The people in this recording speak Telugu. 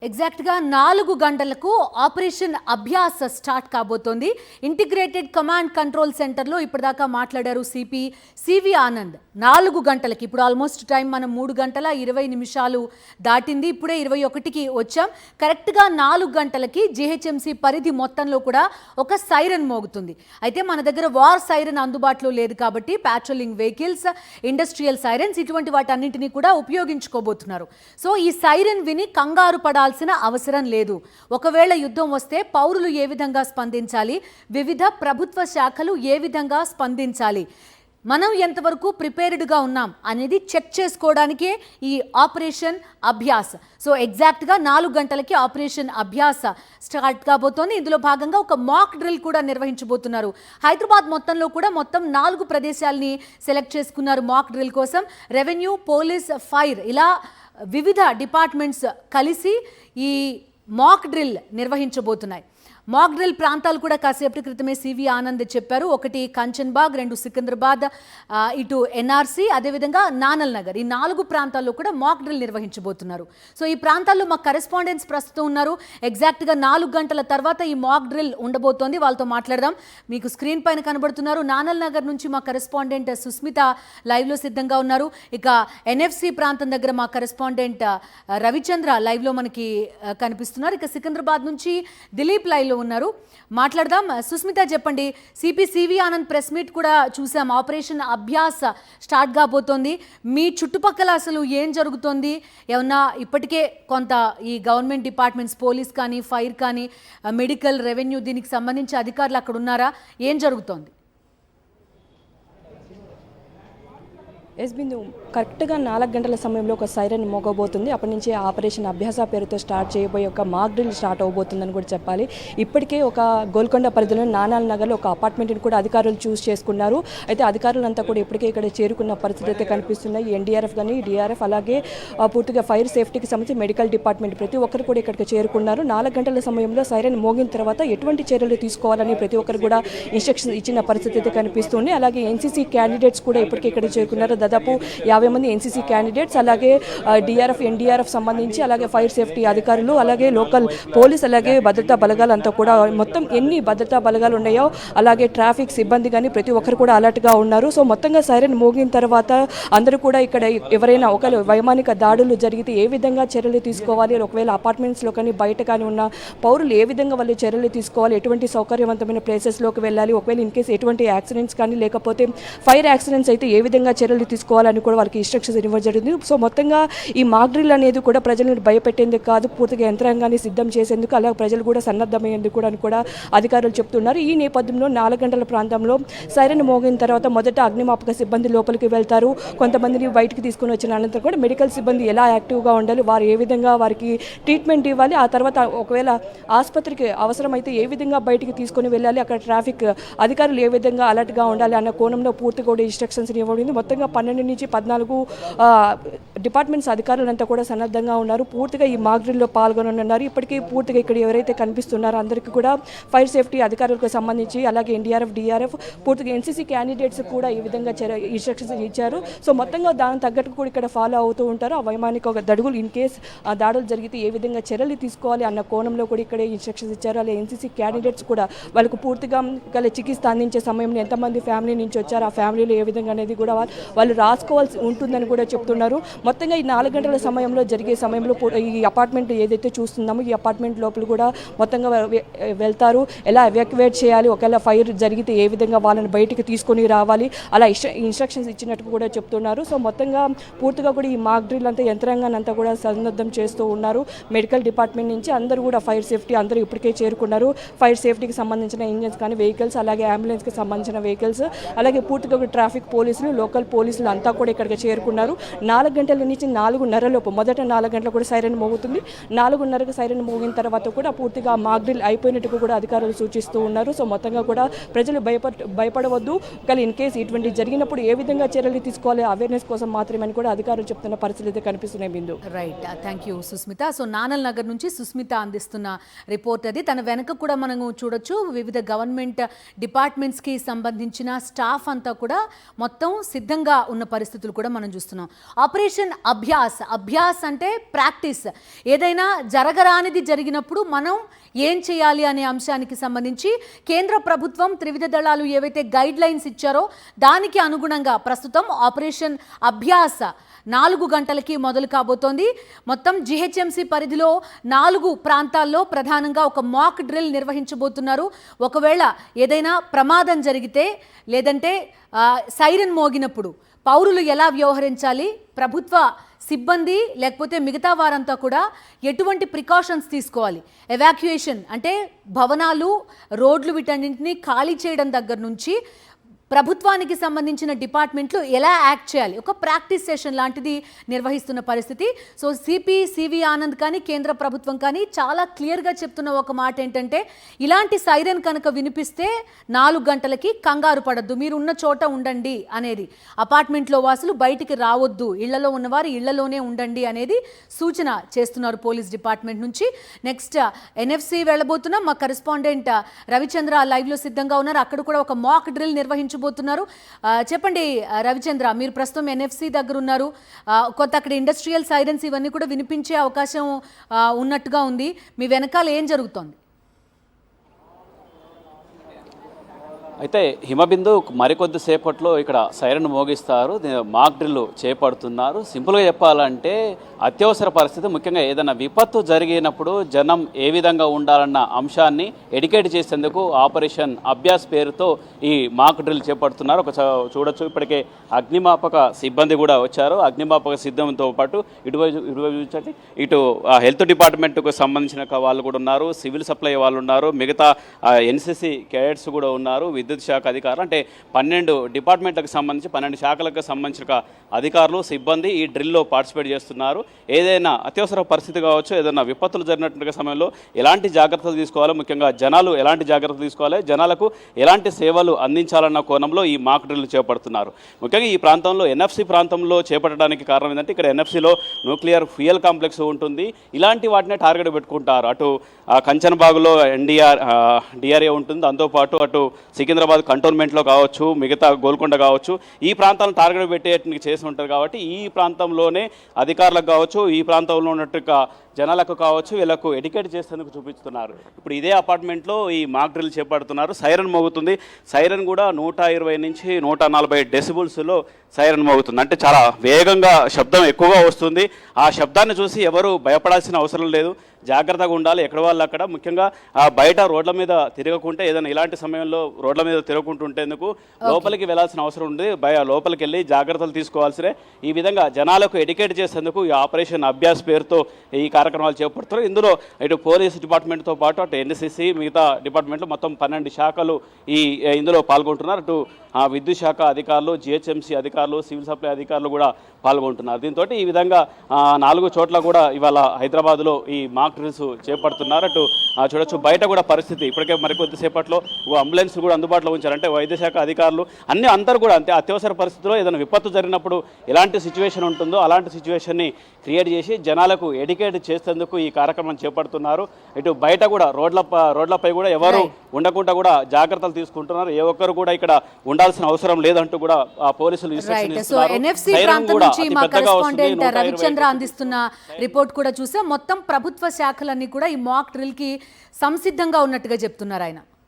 ఎగ్జాక్ట్గా 4 గంటలకు ఆపరేషన్ అభ్యాస్ స్టార్ట్ కాబోతోంది. ఇంటిగ్రేటెడ్ కమాండ్ కంట్రోల్ సెంటర్లో ఇప్పటిదాకా మాట్లాడారు సిపి సివి ఆనంద్. 4 గంటలకి, ఇప్పుడు ఆల్మోస్ట్ టైం మనం 3 గంటల 20 నిమిషాలు దాటింది, ఇప్పుడే 21కి వచ్చాం. కరెక్ట్గా 4 గంటలకి జిహెచ్ఎంసి పరిధి మొత్తంలో కూడా ఒక సైరన్ మోగుతుంది. అయితే మన దగ్గర వార్ సైరన్ అందుబాటులో లేదు కాబట్టి ప్యాట్రోలింగ్ వెహికల్స్, ఇండస్ట్రియల్ సైరన్స్ ఇటువంటి వాటన్నింటినీ కూడా ఉపయోగించుకోబోతున్నారు. సో ఈ సైరన్ విని కంగారు పడాలి అవసరం లేదు. ఒకవేళ యుద్ధం వస్తే పౌరులు ఏ విధంగా స్పందించాలి, వివిధ ప్రభుత్వ శాఖలు ఏ విధంగా స్పందించాలి, మనం ఎంతవరకు ప్రిపేర్డ్గా ఉన్నాం అనేది చెక్ చేసుకోవడానికే ఈ ఆపరేషన్ అభ్యాస్. సో ఎగ్జాక్ట్గా 4 గంటలకి ఆపరేషన్ అభ్యాస్ స్టార్ట్ కాబోతోంది. ఇందులో భాగంగా ఒక మాక్ డ్రిల్ కూడా నిర్వహించబోతున్నారు. హైదరాబాద్ మొత్తంలో కూడా మొత్తం 4 ప్రదేశాలని సెలెక్ట్ చేసుకున్నారు మాక్ డ్రిల్ కోసం. రెవెన్యూ, పోలీస్, ఫైర్ ఇలా వివిధ డిపార్ట్మెంట్స్ కలిసి ఈ మాక్ డ్రిల్ నిర్వహించబోతున్నాయి. మాక్ డ్రిల్ ప్రాంతాలు కూడా కాసేపటి క్రితమే సివి ఆనంద్ చెప్పారు. ఒకటి కంచన్బాగ్, 2 సికింద్రాబాద్, ఇటు ఎన్ఆర్సీ, అదేవిధంగా నానల్ నగర్. ఈ 4 ప్రాంతాల్లో కూడా మాక్ డ్రిల్ నిర్వహించబోతున్నారు. సో ఈ ప్రాంతాల్లో మా కరెస్పాండెంట్స్ ప్రస్తుతం ఉన్నారు. ఎగ్జాక్ట్గా 4 గంటల తర్వాత ఈ మాక్ డ్రిల్ ఉండబోతోంది. వాళ్ళతో మాట్లాడదాం. మీకు స్క్రీన్ పైన కనబడుతున్నారు. నానల్ నగర్ నుంచి మా కరెస్పాండెంట్ సుస్మిత లైవ్లో సిద్ధంగా ఉన్నారు. ఇక ఎన్ఎఫ్సి ప్రాంతం దగ్గర మా కరెస్పాండెంట్ రవిచంద్ర లైవ్లో మనకి కనిపిస్తున్నారు. ఇక సికింద్రాబాద్ నుంచి దిలీప్ లైవ్లో ఉన్నారు. మాట్లాడదాం. సుస్మిత చెప్పండి, CP CV Anand press meet కూడా చూసాం. ఆపరేషన్ అభ్యాస్ స్టార్ట్ కాబోతోంది. మీ చుట్టుపక్కల అసలు ఏం జరుగుతోంది? ఏమన్నా ఇప్పటికే కొంత ఈ గవర్నమెంట్ డిపార్ట్మెంట్స్, పోలీస్ కానీ, ఫైర్ కానీ, మెడికల్, రెవెన్యూ దీనికి సంబంధించి అధికారులు అక్కడ ఉన్నారా? ఏం జరుగుతోంది? ఎస్ బిందు, కరెక్ట్గా 4 గంటల సమయంలో ఒక సైరన్ మోగబోతుంది. అప్పటి నుంచి ఆపరేషన్ అభ్యాస పేరుతో స్టార్ట్ చేయబోయే ఒక మాక్ డ్రిల్ స్టార్ట్ అవబోతుందని కూడా చెప్పాలి. ఇప్పటికే ఒక గోల్కొండ పరిధిలో నానాల్ నగర్లో ఒక అపార్ట్మెంట్ని కూడా అధికారులు చూస్ చేసుకున్నారు. అయితే అధికారులంతా కూడా ఇప్పటికే ఇక్కడ చేరుకున్న పరిస్థితి అయితే కనిపిస్తున్నాయి. ఎన్డీఆర్ఎఫ్ కానీ, డిఆర్ఎఫ్, అలాగే పూర్తిగా ఫైర్ సేఫ్టీకి సంబంధించి మెడికల్ డిపార్ట్మెంట్ ప్రతి ఒక్కరు కూడా ఇక్కడికి చేరుకున్నారు. 4 గంటల సమయంలో సైరన్ మోగిన తర్వాత ఎటువంటి చర్యలు తీసుకోవాలని ప్రతి ఒక్కరు కూడా ఇన్స్ట్రక్షన్ ఇచ్చిన పరిస్థితి అయితే కనిపిస్తుంది. అలాగే ఎన్సీసీ క్యాండిడేట్స్ కూడా ఇప్పటికే ఇక్కడ చేరుకున్నారు. దాదాపు 50 మంది ఎన్సీసీ క్యాండిడేట్స్, అలాగే డిఆర్ఎఫ్, ఎన్డీఆర్ఎఫ్ సంబంధించి, అలాగే ఫైర్ సేఫ్టీ అధికారులు, అలాగే లోకల్ పోలీస్, అలాగే భద్రతా బలగాలు అంతా కూడా మొత్తం ఎన్ని భద్రతా బలగాలు ఉన్నాయో, అలాగే ట్రాఫిక్ సిబ్బంది కానీ ప్రతి ఒక్కరు కూడా అలర్ట్గా ఉన్నారు. సో మొత్తంగా సైరన్ మోగిన తర్వాత అందరూ కూడా ఇక్కడ ఎవరైనా ఒకవేళ వైమానిక దాడులు జరిగితే ఏ విధంగా చర్యలు తీసుకోవాలి, ఒకవేళ అపార్ట్మెంట్స్లో కానీ బయట కానీ ఉన్న పౌరులు ఏ విధంగా వాళ్ళు చర్యలు తీసుకోవాలి, ఎటువంటి సౌకర్యవంతమైన ప్లేసెస్లోకి వెళ్ళాలి, ఒకవేళ ఇన్ కేసు ఎటువంటి యాక్సిడెంట్స్ కానీ లేకపోతే ఫైర్ యాక్సిడెంట్స్ అయితే ఏ విధంగా చర్యలు తీసుకోవాలని కూడా వాళ్ళకి ఇన్స్ట్రక్షన్స్ ఇవ్వడం జరిగింది. సో మొత్తంగా ఈ మాక్ డ్రిల్ అనేది కూడా ప్రజలను భయపెట్టేందుకు కాదు, పూర్తిగా యంత్రాంగాన్ని సిద్ధం చేసేందుకు, అలాగే ప్రజలు కూడా సన్నద్ధమయ్యేందుకు కూడా అధికారులు చెప్తున్నారు. ఈ నేపథ్యంలో 4 గంటల ప్రాంతంలో సైరన్ మోగిన తర్వాత మొదట అగ్నిమాపక సిబ్బంది లోపలికి వెళ్తారు. కొంతమందిని బయటికి తీసుకుని వచ్చిన అనంతరం కూడా మెడికల్ సిబ్బంది ఎలా యాక్టివ్గా ఉండాలి, వారు ఏ విధంగా వారికి ట్రీట్మెంట్ ఇవ్వాలి, ఆ తర్వాత ఒకవేళ ఆసుపత్రికి అవసరమైతే ఏ విధంగా బయటికి తీసుకొని వెళ్ళాలి, అక్కడ ట్రాఫిక్ అధికారులు ఏ విధంగా అలర్ట్గా ఉండాలి అన్న కోణంలో పూర్తిగా కూడా ఇన్స్ట్రక్షన్స్ ఇవ్వబడింది. మొత్తంగా 12 నుంచి 14 డిపార్ట్మెంట్స్ అధికారులంతా కూడా సన్నద్ధంగా ఉన్నారు. పూర్తిగా ఈ మాక్ డ్రిల్లో పాల్గొననున్నారు. ఇప్పటికీ పూర్తిగా ఇక్కడ ఎవరైతే కనిపిస్తున్నారో అందరికీ కూడా ఫైర్ సేఫ్టీ అధికారులకు సంబంధించి, అలాగే ఎన్డీఆర్ఎఫ్, డిఆర్ఎఫ్, పూర్తిగా ఎన్సీసీ క్యాండిడేట్స్ కూడా ఈ విధంగా ఇన్స్ట్రక్షన్స్ ఇచ్చారు. సో మొత్తంగా దాని తగ్గట్టు కూడా ఇక్కడ ఫాలో అవుతూ ఉంటారు. ఆ వైమానిక దడుగులు ఇన్ కేస్ దాడులు జరిగితే ఏ విధంగా చర్యలు తీసుకోవాలి అన్న కోణంలో కూడా ఇక్కడ ఇన్స్ట్రక్షన్స్ ఇచ్చారు. అలాగే ఎన్సీసీ క్యాండిడేట్స్ కూడా వాళ్ళకు పూర్తిగా చికిత్స అందించే సమయంలో ఎంతమంది ఫ్యామిలీ నుంచి వచ్చారు, ఆ ఫ్యామిలీలో ఏ విధంగా అనేది కూడా వాళ్ళు రాసుకోవాల్సి ఉంటుందని కూడా చెప్తున్నారు. మొత్తంగా ఈ 4 గంటల సమయంలో జరిగే సమయంలో ఈ అపార్ట్మెంట్ ఏదైతే చూస్తున్నామో ఈ అపార్ట్మెంట్ లోపల కూడా మొత్తంగా వెళ్తారు. ఎలా ఎవాక్యువేట్ చేయాలి, ఒకవేళ ఫైర్ జరిగితే ఏ విధంగా వాళ్ళని బయటికి తీసుకొని రావాలి, అలా ఇన్స్ట్రక్షన్స్ ఇచ్చినట్టు కూడా చెప్తున్నారు. సో మొత్తంగా పూర్తిగా కూడా ఈ మాక్ డ్రిల్ అంతా యంత్రాంగాన్ని అంతా కూడా సన్నద్ధం చేస్తూ ఉన్నారు. మెడికల్ డిపార్ట్మెంట్ నుంచి అందరూ కూడా ఫైర్ సేఫ్టీ అందరూ ఇప్పటికే చేరుకున్నారు. ఫైర్ సేఫ్టీకి సంబంధించిన ఇంజన్స్ కానీ, వెహికల్స్, అలాగే అంబులెన్స్కి సంబంధించిన వెహికల్స్, అలాగే పూర్తిగా ట్రాఫిక్ పోలీసులు, లోకల్ పోలీసులు అంతా కూడా ఇక్కడికి చేరుకున్నారు. 4 గంటల నుంచి 4:30 లోపు మొదట 4 గంటలకు కూడా సైరన్ మోగుతుంది. 4:30కు సైరన్ మోగిన తర్వాత కూడా పూర్తిగా మాక్ డ్రిల్ అయిపోయినట్టు కూడా అధికారులు సూచిస్తూ ఉన్నారు. సో మొత్తంగా కూడా ప్రజలు భయపడవద్దు, కానీ ఇన్ కేసు ఇటువంటి జరిగినప్పుడు ఏ విధంగా చర్యలు తీసుకోవాలి అవేర్నెస్ కోసం మాత్రమే అని కూడా అధికారులు చెప్తున్న పరిస్థితి కనిపిస్తున్నాయి. Bindu, right, thank you Susmitha. So Nanal Nagar నుంచి సుస్మిత అందిస్తున్న రిపోర్ట్ అది. తన వెనక కూడా మనము చూడొచ్చు వివిధ గవర్నమెంట్ డిపార్ట్మెంట్స్కి సంబంధించిన స్టాఫ్ అంతా కూడా మొత్తం సిద్ధంగా ఉన్న పరిస్థితులు కూడా కూడా మనం చూస్తున్నాం. ఆపరేషన్ అభ్యాస్ అంటే ప్రాక్టీస్. ఏదైనా జరగరానిది జరిగినప్పుడు మనం ఏం చేయాలి అనే అంశానికి సంబంధించి కేంద్ర ప్రభుత్వం త్రివిధ దళాలు ఏవైతే గైడ్ లైన్స్ ఇచ్చారో దానికి అనుగుణంగా ప్రస్తుతం ఆపరేషన్ అభ్యాస్ 4 గంటలకి మొదలు కాబోతోంది. మొత్తం జిహెచ్ఎంసీ పరిధిలో 4 ప్రాంతాల్లో ప్రధానంగా ఒక మాక్ డ్రిల్ నిర్వహించబోతున్నారు. ఒకవేళ ఏదైనా ప్రమాదం జరిగితే లేదంటే సైరన్ మోగినప్పుడు పౌరులు ఎలా వ్యవహరించాలి, ప్రభుత్వ సిబ్బంది లేకపోతే మిగతా వారంతా కూడా ఎటువంటి ప్రికాషన్స్ తీసుకోవాలి, ఎవాక్యుయేషన్ అంటే భవనాలు రోడ్లు వీటన్నింటినీ ఖాళీ చేయడం దగ్గర నుంచి ప్రభుత్వానికి సంబంధించిన డిపార్ట్మెంట్లు ఎలా యాక్ట్ చేయాలి, ఒక ప్రాక్టీస్ సెషన్ లాంటిది నిర్వహిస్తున్న పరిస్థితి. సో సివి ఆనంద్ కానీ కేంద్ర ప్రభుత్వం కానీ చాలా క్లియర్గా చెప్తున్న ఒక మాట ఏంటంటే, ఇలాంటి సైరన్ కనుక వినిపిస్తే 4 గంటలకి కంగారు పడద్దు, మీరు ఉన్న చోట ఉండండి అనేది. అపార్ట్మెంట్లో వాసులు బయటికి రావద్దు, ఇళ్లలో ఉన్నవారు ఇళ్లలోనే ఉండండి అనేది సూచన చేస్తున్నారు పోలీస్ డిపార్ట్మెంట్ నుంచి. నెక్స్ట్ ఎన్ఎఫ్సి వెళ్ళబోతున్నాం. మా కరెస్పాండెంట్ రవిచంద్ర లైవ్లో సిద్ధంగా ఉన్నారు. అక్కడ కూడా ఒక మాక్ డ్రిల్ నిర్వహించబోతున్నారు. చెప్పండి రవిచంద్ర, మీరు ప్రస్తుతం ఎన్ఎఫ్సి దగ్గర ఉన్నారు. కొత్త అక్కడ ఇండస్ట్రియల్ సైరన్స్ ఇవన్నీ కూడా వినిపించే అవకాశం ఉన్నట్టుగా ఉంది. మీ వెనకాల ఏం జరుగుతోంది? అయితే హిమబిందు మరికొద్ది సేపట్లో ఇక్కడ సైరన్ మోగిస్తారు, మాక్ డ్రిల్ చేపడుతున్నారు. సింపుల్గా చెప్పాలంటే అత్యవసర పరిస్థితి, ముఖ్యంగా ఏదైనా విపత్తు జరిగినప్పుడు జనం ఏ విధంగా ఉండాలన్న అంశాన్ని ఎడ్యుకేట్ చేసేందుకు ఆపరేషన్ అభ్యాస్ పేరుతో ఈ మాక్ డ్రిల్ చేపడుతున్నారు. చూడొచ్చు ఇప్పటికే అగ్నిమాపక సిబ్బంది కూడా వచ్చారు. అగ్నిమాపక సిబ్బందితో పాటు ఇటువైపు చూడండి, ఇటు హెల్త్ డిపార్ట్మెంట్కు సంబంధించిన వాళ్ళు కూడా ఉన్నారు, సివిల్ సప్లై వాళ్ళు ఉన్నారు, మిగతా ఎన్సీసీ క్యాడెట్స్ కూడా ఉన్నారు, విద్యుత్ శాఖ అధికారులు, అంటే 12 డిపార్ట్మెంట్లకు సంబంధించి 12 శాఖలకు సంబంధించిన అధికారులు సిబ్బంది ఈ డ్రిల్లో పార్టిసిపేట్ చేస్తున్నారు. ఏదైనా అత్యవసర పరిస్థితి కావచ్చు, ఏదైనా విపత్తులు జరిగినటువంటి సమయంలో ఎలాంటి జాగ్రత్తలు తీసుకోవాలి, ముఖ్యంగా జనాలు ఎలాంటి జాగ్రత్తలు తీసుకోవాలి, జనాలకు ఎలాంటి సేవలు అందించాలన్న కోణంలో ఈ మాక్ డ్రిల్ చేపడుతున్నారు. ముఖ్యంగా ఈ ప్రాంతంలో ఎన్ఎఫ్సి ప్రాంతంలో చేపట్టడానికి కారణం ఏంటంటే, ఇక్కడ ఎన్ఎఫ్సిలో న్యూక్లియర్ ఫ్యూయల్ కాంప్లెక్స్ ఉంటుంది. ఇలాంటి వాటినే టార్గెట్ పెట్టుకుంటారు. అటు కంచన్బాగ్లో డిఆర్ఏ ఉంటుంది, దాంతోపాటు అటు సికింద్రాబాద్ కంటోన్మెంట్లో కావచ్చు, మిగతా గోల్కొండ కావచ్చు, ఈ ప్రాంతాలను టార్గెట్ పెట్టేటికి చేసి ఉంటారు. కాబట్టి ఈ ప్రాంతంలోనే అధికారులకు కావచ్చు, ఈ ప్రాంతంలో ఉన్నట్టుగా జనాలకు కావచ్చు, వీళ్ళకు ఎడ్యుకేట్ చేసేందుకు చూపిస్తున్నారు. ఇప్పుడు ఇదే అపార్ట్మెంట్లో ఈ మాక్ డ్రిల్ చేపడుతున్నారు. సైరన్ మోగుతుంది. సైరన్ కూడా 120 నుంచి 140 డెసిబుల్స్లో సైరన్ మోగుతుంది. అంటే చాలా వేగంగా శబ్దం ఎక్కువగా వస్తుంది. ఆ శబ్దాన్ని చూసి ఎవరు భయపడాల్సిన అవసరం లేదు, జాగ్రత్తగా ఉండాలి. ఎక్కడ వాళ్ళు అక్కడ, ముఖ్యంగా బయట రోడ్ల మీద తిరగకుంటే, ఏదైనా ఇలాంటి సమయంలో రోడ్ల మీద తిరగకుంటుంటేందుకు లోపలికి వెళ్లాల్సిన అవసరం ఉంది. లోపలికి వెళ్ళి జాగ్రత్తలు తీసుకోవాల్సినే. ఈ విధంగా జనాలకు ఎడ్యుకేట్ చేసేందుకు ఈ ఆపరేషన్ అభ్యాస్ పేరుతో ఈ కార్యక్రమాలు చేపడుతున్నారు. ఇందులో ఇటు పోలీస్ డిపార్ట్మెంట్తో పాటు అటు ఎన్సీసీ మిగతా డిపార్ట్మెంట్లు మొత్తం 12 శాఖలు ఇందులో పాల్గొంటున్నారు. అటు విద్యుత్ శాఖ అధికారులు, జిహెచ్ఎంసీ అధికారులు, సివిల్ సప్లై అధికారులు కూడా పాల్గొంటున్నారు. దీంతో ఈ విధంగా 4 చోట్ల కూడా ఇవాళ హైదరాబాద్లో ఈ మాక్ డ్రిల్స్ చేపడుతున్నారు. అటు చూడొచ్చు బయట కూడా పరిస్థితి ఇప్పటికే మరికొద్దిసేపట్లో అంబులెన్స్ కూడా అందుబాటులో ఉంచారు. అంటే వైద్య శాఖ అధికారులు అందరూ కూడా అంతే అత్యవసర పరిస్థితిలో ఏదైనా విపత్తు జరిగినప్పుడు ఎలాంటి సిచ్యువేషన్ ఉంటుందో అలాంటి సిచ్యువేషన్ని క్రియేట్ చేసి జనాలకు ఎడ్యుకేట్ చేసేందుకు ఈ కార్యక్రమం చేపడుతున్నారు. ఇటు బయట కూడా రోడ్లపై కూడా ఎవరు ఉండకుండా కూడా జాగ్రత్తలు తీసుకుంటున్నారు. ఏ ఒక్కరు కూడా ఇక్కడ ఉండాల్సిన అవసరం లేదంటూ కూడా పోలీసులు రవిచంద్ర అందిస్తున్న రిపోర్ట్ కూడా చూసాం. మొత్తం ప్రభుత్వ శాఖలన్నీ కూడా ఈ మాక్ డ్రిల్ కి సంసిద్ధంగా ఉన్నట్టుగా చెప్తున్నారు ఆయన.